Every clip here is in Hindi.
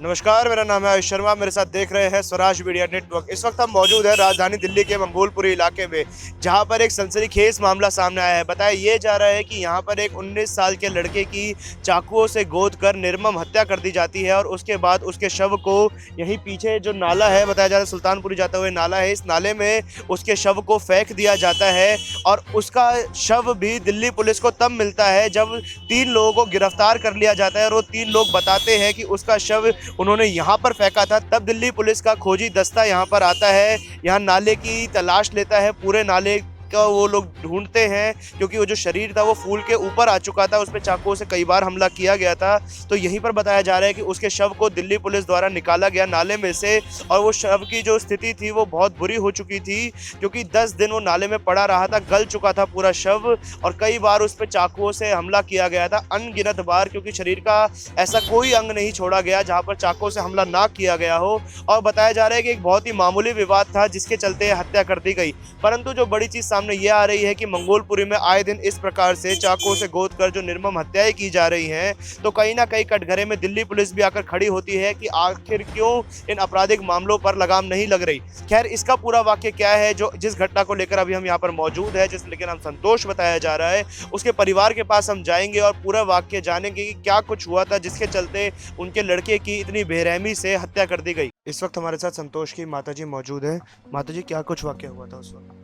नमस्कार, मेरा नाम है आयुष शर्मा। मेरे साथ देख रहे हैं स्वराज मीडिया नेटवर्क। इस वक्त हम मौजूद हैं राजधानी दिल्ली के मंगोलपुरी इलाके में, जहां पर एक सनसनीखेज मामला सामने आया है। बताया ये जा रहा है कि यहां पर एक 19 साल के लड़के की चाकुओं से गोद कर निर्मम हत्या कर दी जाती है और उसके बाद उसके शव को यहीं पीछे जो नाला है, बताया जा रहा है सुल्तानपुरी जाते हुए नाला है, इस नाले में उसके शव को फेंक दिया जाता है। और उसका शव भी दिल्ली पुलिस को तब मिलता है जब 3 लोगों को गिरफ्तार कर लिया जाता है और वो 3 लोग बताते हैं कि उसका शव उन्होंने यहाँ पर फेंका था। तब दिल्ली पुलिस का खोजी दस्ता यहाँ पर आता है, यहाँ नाले की तलाश लेता है, पूरे नाले का वो लोग ढूंढते हैं, क्योंकि वो जो शरीर था वो फूल के ऊपर आ चुका था, उस पर चाकुओं से कई बार हमला किया गया था। तो यहीं पर बताया जा रहा है कि उसके शव को दिल्ली पुलिस द्वारा निकाला गया नाले में से, और वो शव की जो स्थिति थी वो बहुत बुरी हो चुकी थी, क्योंकि 10 दिन वो नाले में पड़ा रहा था, गल चुका था पूरा शव, और कई बार उस पर चाकुओं से हमला किया गया था, अनगिनत बार, क्योंकि शरीर का ऐसा कोई अंग नहीं छोड़ा गया जहाँ पर चाकुओं से हमला ना किया गया हो। और बताया जा रहा है कि एक बहुत ही मामूली विवाद था जिसके चलते हत्या कर दी गई। परंतु जो बड़ी चीज सामने ये आ रही है कि मंगोलपुरी में आए दिन इस प्रकार से चाकुओं से गोद कर जो निर्मम हत्याएं की जा रही हैं, तो कहीं ना कहीं कटघरे में दिल्ली पुलिस भी आकर खड़ी होती है कि आखिर क्यों इन आपराधिक मामलों पर लगाम नहीं लग रही। खैर, इसका पूरा वाक्य क्या है, जो जिस घटना को लेकर अभी हम यहाँ पर मौजूद है, जिस लेकर हम संतोष बताया जा रहा है, उसके परिवार के पास हम जाएंगे और पूरा वाक्य जानेंगे कि क्या कुछ हुआ था जिसके चलते उनके लड़के की इतनी बेरहमी से हत्या कर दी गई। इस वक्त हमारे साथ संतोष की माताजी मौजूद है। माताजी, क्या कुछ वाक्य हुआ था उस वक्त?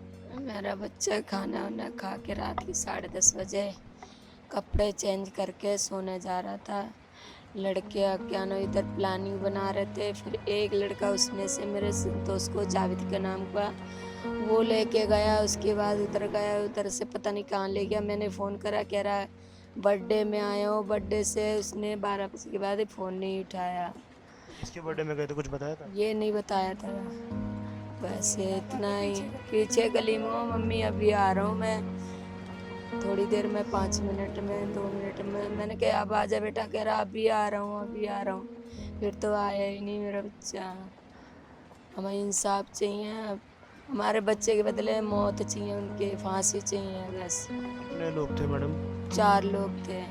मेरा बच्चा खाना वाना खा के रात के 10:30 बजे कपड़े चेंज करके सोने जा रहा था। लड़के क्या ना इधर प्लानिंग बना रहे थे। फिर एक लड़का उसमें से मेरे दोस्त को जावेद का नाम का वो लेके गया। उसके बाद उधर गया, उधर से पता नहीं कहाँ ले गया। मैंने फ़ोन करा, कह रहा बर्थडे में आया हूँ। बर्थडे से उसने 12 बजे के बाद फ़ोन नहीं उठाया। किसके बर्थडे में गए थे, कुछ बताया था? ये नहीं बताया था। वैसे इतना ही पीछे गली में हूँ, मम्मी अभी आ रहा हूँ मैं थोड़ी देर में, 5 मिनट में, 2 मिनट में। मैंने कहा अब आ जा बेटा, कह रहा अभी आ रहा हूँ, अभी आ रहा हूँ। फिर तो आया ही नहीं मेरा बच्चा। हमें इंसाफ चाहिए, हमारे बच्चे के बदले मौत चाहिए, उनके फांसी चाहिए बस। कितने लोग थे मैडम? 4 लोग थे।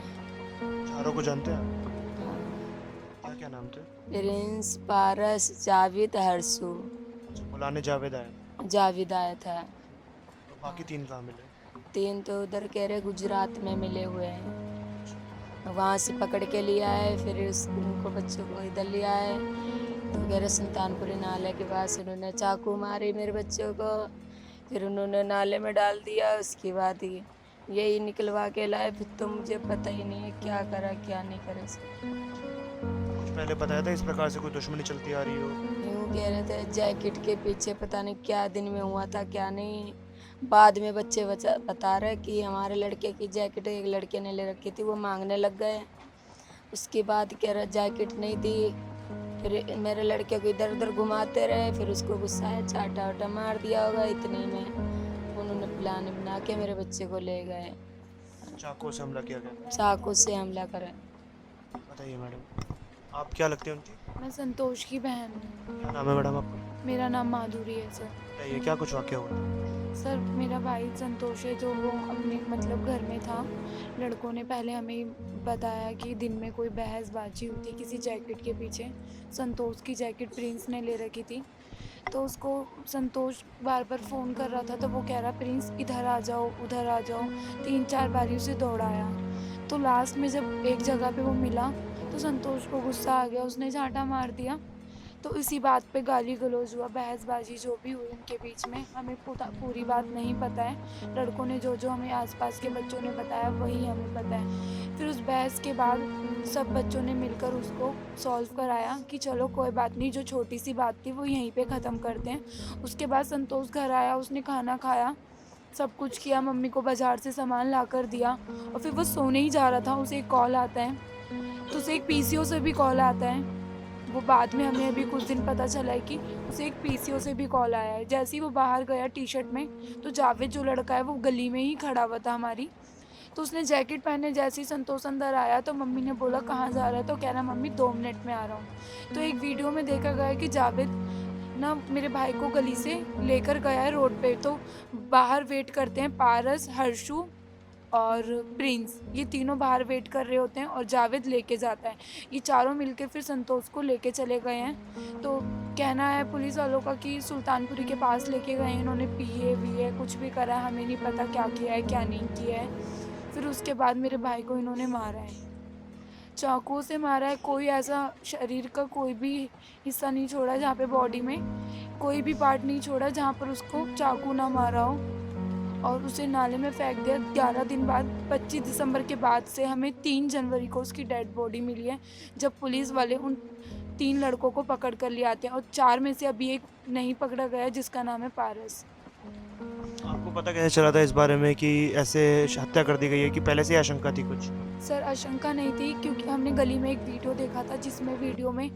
चारों को जानते हैं आप? हाँ। क्या क्या नाम थे? प्रिंस, पारस, जावेद, हर्षु। अच्छा, मौलाना जावेद आए। जावेद आया था। तो बाकी 3 कहाँ मिले? 3 तो उधर कह रहे गुजरात में मिले हुए हैं, वहाँ से पकड़ के लिया है। फिर उनको बच्चों को इधर लिया है, तो कह रहे सुल्तानपुरी नाले के पास उन्होंने चाकू मारी मेरे बच्चों को। फिर उन्होंने नाले में डाल दिया। उसके बाद ही यही निकलवा के लाए। फिर तो मुझे पता ही नहीं है क्या करा क्या नहीं करा। कुछ पहले बताया था इस प्रकार से कोई दुश्मनी चलती आ रही हो? यूँ कह रहे थे जैकेट के पीछे पता नहीं क्या दिन में हुआ था क्या नहीं। बाद में बच्चे बता रहे कि हमारे लड़के की जैकेट एक लड़के ने ले रखी थी, वो मांगने लग गए। उसके बाद कह रहा जैकेट नहीं दी। फिर मेरे लड़के को इधर उधर घुमाते रहे। फिर उसको गुस्सा आया, चाटा वाटा मार दिया होगा। इतने में उन्होंने प्लान बना के मेरे बच्चे को ले गए। चाकू से हमला किया गया? चाकू से हमला करे। बताइए मैडम, आप क्या लगते हैं उनकी? मैं संतोष की बहन हूँ। क्या नाम है मैडम आपका? मेरा नाम माधुरी है सर। बताइए क्या कुछ वाक्य हुआ था? सर मेरा भाई संतोष है, जो वो अपने मतलब घर में था। लड़कों ने पहले हमें बताया कि दिन में कोई बहसबाजी हुई थी किसी जैकेट के पीछे। संतोष की जैकेट प्रिंस ने ले रखी थी, तो उसको संतोष बार बार फ़ोन कर रहा था, तो वो कह रहा प्रिंस इधर आ जाओ, उधर आ जाओ। 3-4 बारी उसे दौड़ाया। तो लास्ट में जब एक जगह पे वो मिला तो संतोष को गुस्सा आ गया, उसने झाटा मार दिया। तो इसी बात पे गाली गलौज हुआ, बहसबाजी जो भी हुई उनके बीच में। हमें पूरी बात नहीं पता है। लड़कों ने जो जो हमें आसपास के बच्चों ने बताया वही हमें पता है। फिर उस बहस के बाद सब बच्चों ने मिलकर उसको सॉल्व कराया कि चलो कोई बात नहीं, जो छोटी सी बात थी वो यहीं पे ख़त्म करते हैं। उसके बाद संतोष घर आया, उसने खाना खाया, सब कुछ किया, मम्मी को बाज़ार से सामान ला कर दिया, और फिर वो सोने ही जा रहा था। उसे एक कॉल आता है, तो उसे एक पीसीओ से भी कॉल आता है। वो बाद में हमें अभी कुछ दिन पता चला है कि उसे एक पीसीओ से भी कॉल आया है। जैसे ही वो बाहर गया टी-शर्ट में, तो जावेद जो लड़का है वो गली में ही खड़ा हुआ था हमारी। तो उसने जैकेट पहने, जैसे ही संतोष अंदर आया तो मम्मी ने बोला कहाँ जा रहा है, तो कह रहा मम्मी 2 मिनट में आ रहा हूँ। तो एक वीडियो में देखा गया है कि जावेद ना मेरे भाई को गली से लेकर गया है रोड पे। तो बाहर वेट करते हैं पारस, हर्षु और प्रिंस, ये तीनों बाहर वेट कर रहे होते हैं और जावेद लेके जाता है। ये चारों मिलके फिर संतोष को लेके चले गए हैं। तो कहना है पुलिस वालों का कि सुल्तानपुरी के पास लेके गए हैं, इन्होंने पिए विए कुछ भी करा है, हमें नहीं पता क्या किया है क्या नहीं किया है। फिर उसके बाद मेरे भाई को इन्होंने मारा है, चाकुओं से मारा है। कोई ऐसा शरीर का कोई भी हिस्सा नहीं छोड़ा जहाँ पे बॉडी में कोई भी पार्ट नहीं छोड़ा जहाँ पर उसको चाकू ना मारा हो, और उसे नाले में फेंक दिया। 11 दिन बाद 25 दिसंबर के बाद से हमें 3 जनवरी को उसकी डेड बॉडी मिली है, जब पुलिस वाले उन 3 लड़कों को पकड़ कर ले आते हैं, और 4 में से अभी एक नहीं पकड़ा गया जिसका नाम है पारस। आपको पता कैसे चला था इस बारे में कि ऐसे हत्या कर दी गई है, कि पहले से ही आशंका थी कुछ? सर आशंका नहीं थी, क्योंकि हमने गली में एक वीडियो देखा था जिसमें वीडियो में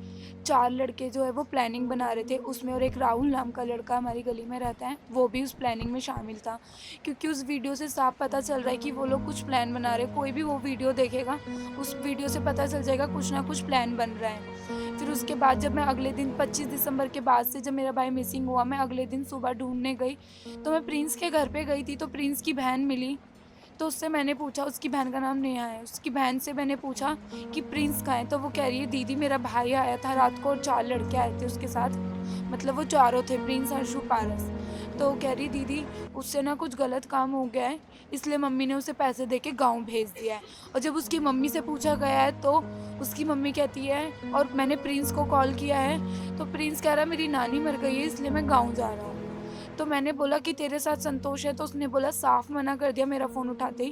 4 लड़के जो है वो प्लानिंग बना रहे थे उसमें, और एक राहुल नाम का लड़का हमारी गली में रहता है वो भी उस प्लानिंग में शामिल था। क्योंकि उस वीडियो से साफ पता चल रहा है कि वो लोग कुछ प्लान बना रहे हैं। कोई भी वो वीडियो देखेगा उस वीडियो से पता चल जाएगा कुछ ना कुछ प्लान बन रहा है। फिर उसके बाद जब मैं अगले दिन 25 दिसंबर के बाद से जब मेरा भाई मिसिंग हुआ, मैं अगले दिन सुबह ढूंढने गई तो मैं प्रिंस के घर पे गई थी। तो प्रिंस की बहन मिली, तो उससे मैंने पूछा, उसकी बहन का नाम नेहा है, उसकी बहन से मैंने पूछा कि प्रिंस कहाँ है। तो वो कह रही है दीदी मेरा भाई आया था रात को और 4 लड़के आए थे उसके साथ, मतलब वो चारों थे, प्रिंस, हर्षु, पारस। तो कह रही दीदी उससे ना कुछ गलत काम हो गया है, इसलिए मम्मी ने उसे पैसे दे के गाँव भेज दिया है। और जब उसकी मम्मी से पूछा गया है तो उसकी मम्मी कहती है, और मैंने प्रिंस को कॉल किया है तो प्रिंस कह रहा है मेरी नानी मर गई है इसलिए मैं गाँव जा रहा हूँ। तो मैंने बोला कि तेरे साथ संतोष है, तो उसने बोला, साफ मना कर दिया मेरा फ़ोन उठाते ही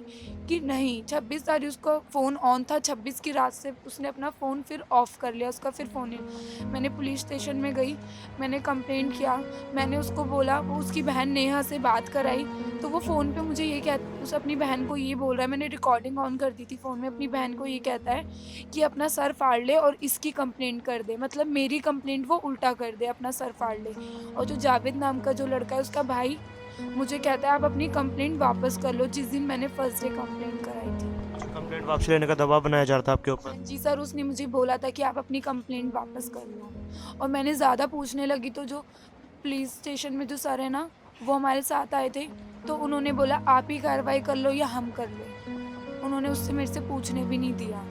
कि नहीं। 26 तारीख उसका फ़ोन ऑन था, 26 की रात से उसने अपना फ़ोन फिर ऑफ़ कर लिया, उसका फिर फ़ोन ही। मैंने पुलिस स्टेशन में गई, मैंने कंप्लेंट किया, मैंने उसको बोला, वो उसकी बहन नेहा से बात कराई तो वो फ़ोन पे मुझे ये उस अपनी बहन को ये बोल रहा है, मैंने रिकॉर्डिंग ऑन कर दी थी फ़ोन में, अपनी बहन को ये कहता है कि अपना सर फाड़ ले और इसकी कंप्लेंट कर दे, मतलब मेरी कंप्लेंट वो उल्टा कर दे, अपना सर फाड़ ले। और जो जावेद नाम का जो लड़का है उसका भाई मुझे कहता है आप अपनी कंप्लेंट वापस कर लो, जिस दिन मैंने फर्स्ट डे कंप्लेंट कराई थी। कंप्लेंट वापस लेने का दबाव बनाया जा रहा था आपके ऊपर? जी सर, उसने मुझे बोला था कि आप अपनी कंप्लेंट वापस कर लो, और मैंने ज़्यादा पूछने लगी तो जो पुलिस स्टेशन में जो सर है ना वो हमारे साथ आए थे, तो उन्होंने बोला आप ही कार्रवाई कर लो या हम कर लें। उन्होंने उससे मेरे से पूछने भी नहीं दिया।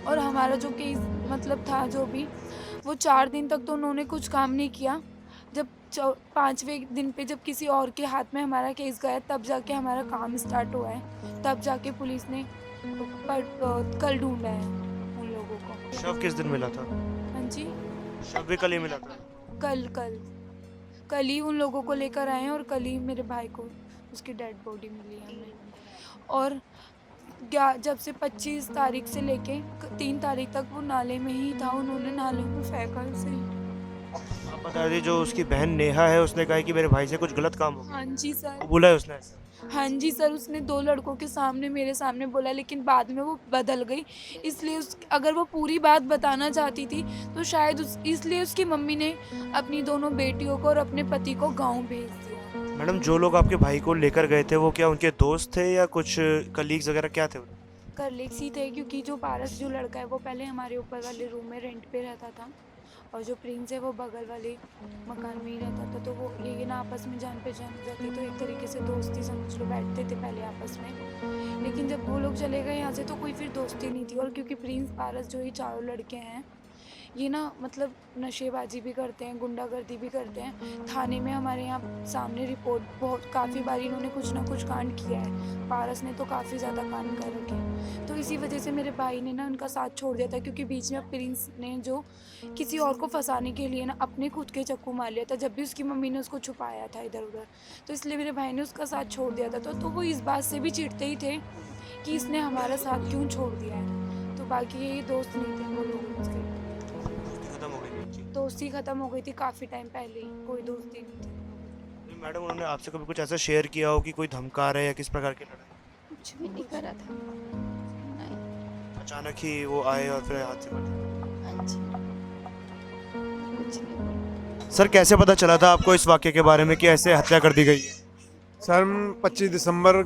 और हमारा जो केस मतलब था जो भी, वो 4 दिन तक तो उन्होंने कुछ काम नहीं किया। जब 5वें दिन पे जब किसी और के हाथ में हमारा केस गया तब जाके हमारा काम स्टार्ट हुआ है, तब जाके पुलिस ने कल ढूंढा है उन लोगों को। शव किस दिन मिला था? हाँ जी, शव भी कल ही मिला था? कल ही उन लोगों को लेकर आए हैं, और कल ही मेरे भाई को उसकी डेड बॉडी मिली है हमें। और जब से 25 तारीख से लेके 3 तारीख तक वो नाले में ही था, उन्होंने नाले में फेंका उसे। आप बता दीजिए, जो उसकी बहन नेहा है उसने कहा कि मेरे भाई से कुछ गलत काम हो गया। हाँ जी सर, वो बोला है उसने ऐसा? हाँ जी सर, उसने 2 लड़कों के सामने मेरे सामने बोला, लेकिन बाद में वो बदल गई। इसलिए अगर वो पूरी बात बताना चाहती थी तो शायद इसलिए उसकी मम्मी ने अपनी दोनों बेटियों को और अपने पति को गाँव भेज दिया। मैडम, जो लोग आपके भाई को लेकर गए थे वो क्या उनके दोस्त थे या कुछ कलीग्स वगैरह क्या थे? कलीग्स ही थे, क्योंकि जो पारस जो लड़का है वो पहले हमारे ऊपर वाले रूम में रेंट पे रहता था, और जो प्रिंस है वो बगल वाले मकान में ही रहता था। तो वो ये ना आपस में जान पहचान हो जाती, तो एक तरीके से दोस्ती समझ लो, बैठते थे पहले आपस में। लेकिन जब वो लोग चले गए यहाँ से तो कोई फिर दोस्ती नहीं थी। और क्योंकि प्रिंस, पारस जो ये चारों लड़के हैं ये ना मतलब नशेबाजी भी करते हैं, गुंडागर्दी भी करते हैं। थाने में हमारे यहाँ सामने रिपोर्ट बहुत काफ़ी बार इन्होंने कुछ ना कुछ कांड किया है। पारस ने तो काफ़ी ज़्यादा कांड कर रखे हैं। तो इसी वजह से मेरे भाई ने ना उनका साथ छोड़ दिया था, क्योंकि बीच में प्रिंस ने जो किसी और को फंसाने के लिए ना अपने खुद के चाकू मार लिया था, जब भी उसकी मम्मी ने उसको छुपाया था इधर उधर। तो इसलिए मेरे भाई ने उसका साथ छोड़ दिया था। तो वो इस बात से भी चिढ़ते ही थे कि इसने हमारा साथ क्यों छोड़ दिया है। तो बाकी ये दोस्त नहीं थे वो लोग, उसके दोस्ती ख़त्म हो गई थी काफ़ी टाइम पहले ही, कोई दोस्ती नहीं थी। मैडम, उन्होंने आपसे कभी कुछ ऐसा शेयर किया हो कि कोई धमका रहा है या किस प्रकार की लड़ाई? कुछ भी नहीं करा था, नहीं। अचानक ही वो आए और फिर हाथ से पड़े? हाँ जी, कुछ नहीं बोला। सर, कैसे पता चला था आपको इस वाक़ये के बारे में कि ऐसे हत्या कर दी गई है? सर 25 दिसंबर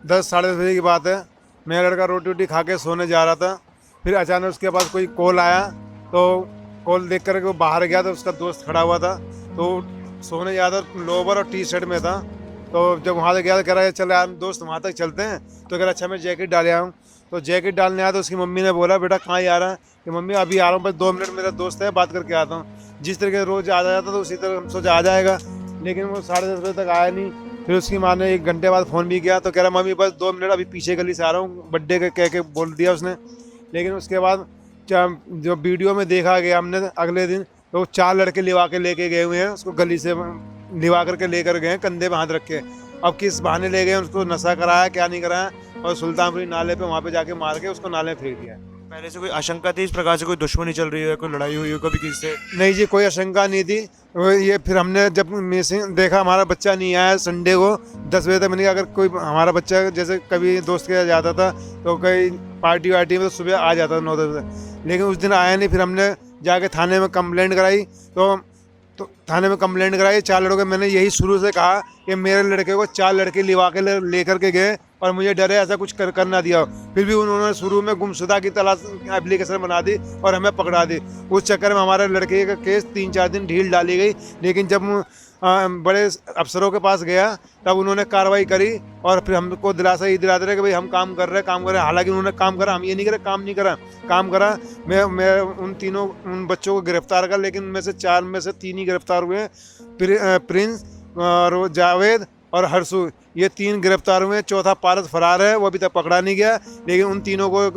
10 साढ़े 10 बजे की बात है। मेरा लड़का रोटी वोटी खा के सोने जा रहा था, फिर अचानक उसके पास कोई कॉल आया, तो कॉल देख कर के वो बाहर गया तो उसका दोस्त खड़ा हुआ था, तो सोने जा रहा था, लोवर और टी शर्ट में था। तो जब वहाँ तक गया तो कह रहा है चल यार दोस्त वहाँ तक चलते हैं। तो कह रहा अच्छा मैं जैकेट डाले आऊँ। तो जैकेट डालने आया तो उसकी मम्मी ने बोला बेटा कहाँ जा रहा है, कि मम्मी अभी आ रहा हूँ, बस 2 मिनट मेरा दोस्त है बात करके आता हूँ। जिस तरीके से रोज़ आ जाता तो उसी तरह हम सोचा आ जाएगा, लेकिन वो 10:30 बजे तक आया नहीं। फिर उसकी माँ ने 1 घंटे बाद फ़ोन भी किया तो कह रहा मम्मी बस 2 मिनट अभी पीछे गली से आ रहा हूँ, बर्थडे के कह के बोल दिया उसने। लेकिन उसके बाद जो वीडियो में देखा गया हमने अगले दिन, तो 4 लड़के लिवा के लेके गए हुए हैं उसको, गली से लिवा करके लेकर गए हैं कंधे पे हाथ रख के। अब किस बहाने ले गए, उसको नशा कराया क्या नहीं कराया, और सुल्तानपुरी नाले पे वहाँ पे जाके मार के उसको नाले में फेंक दिया। पहले से कोई आशंका थी इस प्रकार से, कोई दुश्मनी चल रही है, कोई लड़ाई हुई हो कभी किसी से? नहीं जी, कोई आशंका नहीं थी। ये फिर हमने जब मिसिंग देखा हमारा बच्चा नहीं आया संडे को 10 बजे तक, मैंने कहा अगर कोई हमारा बच्चा जैसे कभी दोस्त के साथ जाता था तो कहीं पार्टी वार्टी में तो सुबह आ जाता था 9-10 बजे, लेकिन उस दिन आया नहीं। फिर हमने जाके थाने में कंप्लेंट कराई, तो थाने में कंप्लेंट कराई 4 लड़कों के। मैंने यही शुरू से कहा कि मेरे लड़के को 4 लड़के लिवा के लेकर के गए और मुझे डरे ऐसा कुछ कर ना दिया। फिर भी उन्होंने शुरू में गुमशुदा की तलाश एप्लीकेशन बना दी और हमें पकड़ा दी। उस चक्कर में हमारे लड़के का केस 3-4 दिन ढील डाली गई। लेकिन जब बड़े अफसरों के पास गया तब उन्होंने कार्रवाई करी और फिर हमको दिलासा ही दिलाते रहे कि भाई हम काम कर रहे हैं। हालांकि उन्होंने काम करा, हम ये नहीं करे काम नहीं करा, काम करा। मैं उन बच्चों को गिरफ्तार कर, लेकिन में से 4 में से 3 ही गिरफ्तार हुए हैं, प्रिंस और जावेद और हर्षु, ये 3 गिरफ्तार हुए हैं। चौथा पारस फरार है, वो अभी तक पकड़ा नहीं गया। लेकिन उन तीनों को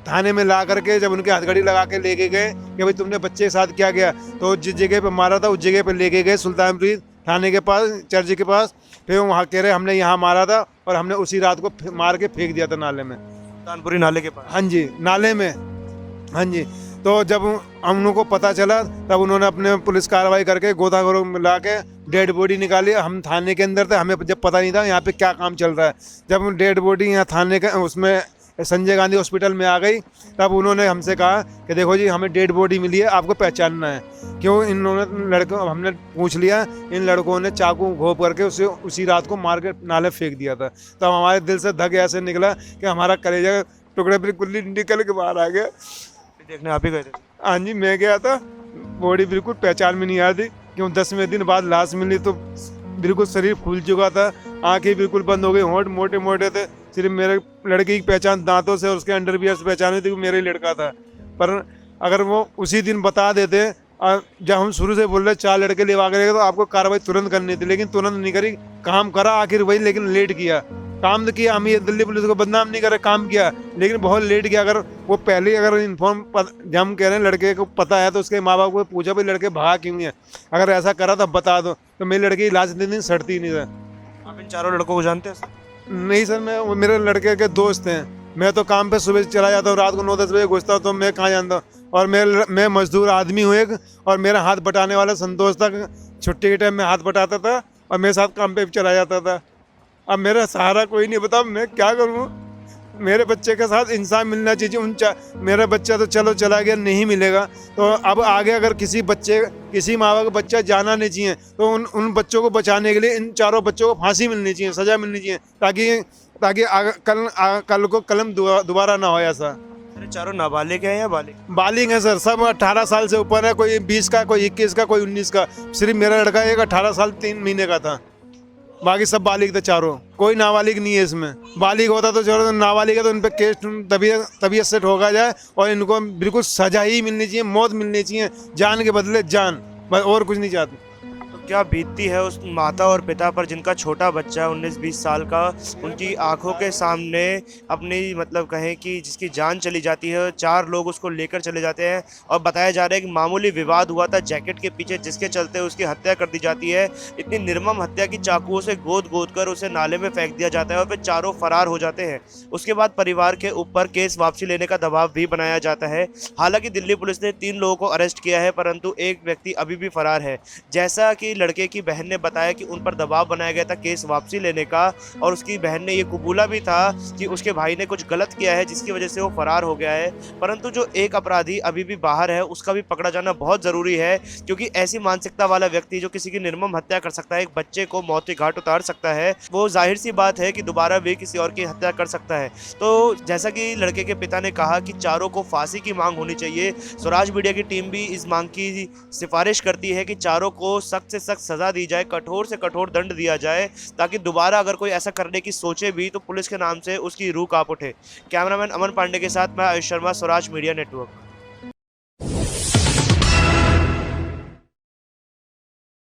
थाने में ला करके जब उनके हथकड़ी लगा के लेके गए कि भाई तुमने बच्चे के साथ क्या किया, तो जिस जगह पे मारा था उस जगह पे लेके गए सुल्तानपुरी थाने के पास, चर्च के पास। फिर वहाँ कह रहे हमने यहाँ मारा था और हमने उसी रात को मार के फेंक दिया था नाले में, सुल्तानपुरी नाले के पास। हाँ जी, नाले में, हाँ जी। तो जब हम लोग को पता चला तब उन्होंने अपने पुलिस कार्रवाई करके गोताखोरों मिला के डेड बॉडी निकाली। हम थाने के अंदर थे, हमें जब पता नहीं था यहाँ पे क्या काम चल रहा है। जब डेड बॉडी यहाँ थाने के उसमें संजय गांधी हॉस्पिटल में आ गई तब उन्होंने हमसे कहा कि देखो जी हमें डेड बॉडी मिली है, आपको पहचानना है। क्यों इन्होंने लड़कों, हमने पूछ लिया, इन लड़कों ने चाकू घोंप करके उसे उसी रात को मार के नाले फेंक दिया था। तब हमारे दिल से धक ऐसे निकला कि हमारा कलेजा टुकड़े बिल्कुल निकल के बाहर आ गया। देखने आप ही गए थे? हाँ जी, मैं गया था, बॉडी बिल्कुल पहचान में नहीं आ रही थी। क्यों 10वें दिन बाद लाश मिली तो बिल्कुल शरीर फूल चुका था, आंखें बिल्कुल बंद हो गई, होंठ मोटे मोटे थे। सिर्फ मेरे लड़के की पहचान दांतों से और उसके अंडरवियर से पहचान हुई थी कि मेरा ही लड़का था। पर अगर वो उसी दिन बता देते, जब हम शुरू से बोल रहे 4 लड़के लेवा करेंगे तो आपको कार्रवाई तुरंत करनी थी, लेकिन तुरंत नहीं करी। काम करा आखिर वही, लेकिन लेट किया। काम तो किया, हम ये दिल्ली पुलिस को बदनाम नहीं करे, काम किया लेकिन बहुत लेट किया। अगर वो पहले ही अगर इन्फॉर्म, जब हम कह रहे हैं लड़के को पता है तो उसके माँ बाप को पूछा भाई लड़के भागा क्यों है, अगर ऐसा करा तो बता दो, तो मेरे लड़के की लाश दिन सड़ती नहीं था। आप इन 4 लड़कों को जानते हैं? नहीं सर, मैं वो मेरे लड़के के दोस्त हैं। मैं तो काम पे सुबह चला जाता हूँ, रात को 9-10 बजे घुसता हूँ, तो मैं कहाँ जानता हूँ। और मैं मजदूर आदमी हूँ एक, और मेरा हाथ बटाने वाला संतोष था। छुट्टी के टाइम में हाथ बटाता था और मेरे साथ काम पे चला जाता था। अब मेरा सहारा कोई नहीं, बताओ मैं क्या करूँ। मेरे बच्चे के साथ इंसान मिलना चाहिए। मेरा बच्चा तो चलो चला गया, नहीं मिलेगा, तो अब आगे अगर किसी माँ बाप का बच्चा जाना नहीं चाहिए तो उन बच्चों को बचाने के लिए इन 4 बच्चों को फांसी मिलनी चाहिए, सज़ा मिलनी चाहिए, ताकि कल को कलम दोबारा ना हो ऐसा। अरे 4 नाबालिग हैं या बालिग? बालिग हैं सर, सब 18 साल से ऊपर है। कोई 20 का, कोई 21 का, कोई 19 का। सिर्फ मेरा लड़का एक 18 साल 3 महीने का था, बाकी सब बालिग थे 4। कोई नाबालिग नहीं है इसमें। बालिग होता तो चलो, नाबालिग है तो इन पर केस तबीयत से ठोका जाए और इनको बिल्कुल सजा ही मिलनी चाहिए, मौत मिलनी चाहिए, जान के बदले जान, बस और कुछ नहीं चाहते। तो क्या बीतती है उस माता और पिता पर जिनका छोटा बच्चा 19-20 साल का उनकी आंखों के सामने अपनी मतलब कहें कि जिसकी जान चली जाती है। 4 लोग उसको लेकर चले जाते हैं और बताया जा रहा है कि मामूली विवाद हुआ था जैकेट के पीछे, जिसके चलते उसकी हत्या कर दी जाती है। इतनी निर्मम हत्या की चाकुओं से गोद कर उसे नाले में फेंक दिया जाता है और फिर 4 फरार हो जाते हैं। उसके बाद परिवार के ऊपर केस वापसी लेने का दबाव भी बनाया जाता है। हालांकि दिल्ली पुलिस ने 3 लोगों को अरेस्ट किया है, परंतु एक व्यक्ति अभी भी फरार है। जैसा कि लड़के की बहन ने बताया कि उन पर दबाव बनाया गया था केस वापसी लेने का, और उसकी बहन ने ये कबूला भी था कि उसके भाई ने कुछ गलत किया है जिसकी वजह से वो फरार हो गया है। परंतु जो एक अपराधी अभी भी बाहर है उसका भी पकड़ा जाना बहुत ज़रूरी है, क्योंकि ऐसी मानसिकता वाला व्यक्ति जो किसी की निर्मम हत्या कर सकता है, एक बच्चे को मौत के घाट उतार सकता है, वो जाहिर सी बात है कि दोबारा भी किसी और की हत्या कर सकता है। तो जैसा कि लड़के के पिता ने कहा कि 4 को फांसी की मांग होनी चाहिए, स्वराज मीडिया की टीम भी इस मांग की सिफारिश करती है कि 4 को सख्त से सख्त सज़ा दी जाए, कठोर से कठोर दंड दिया जाए, ताकि दोबारा अगर कोई ऐसा करने की सोचे भी तो पुलिस के नाम से उसकी रूह कांप उठे। कैमरामैन अमन पांडे के साथ मैं आयुष शर्मा, स्वराज मीडिया नेटवर्क।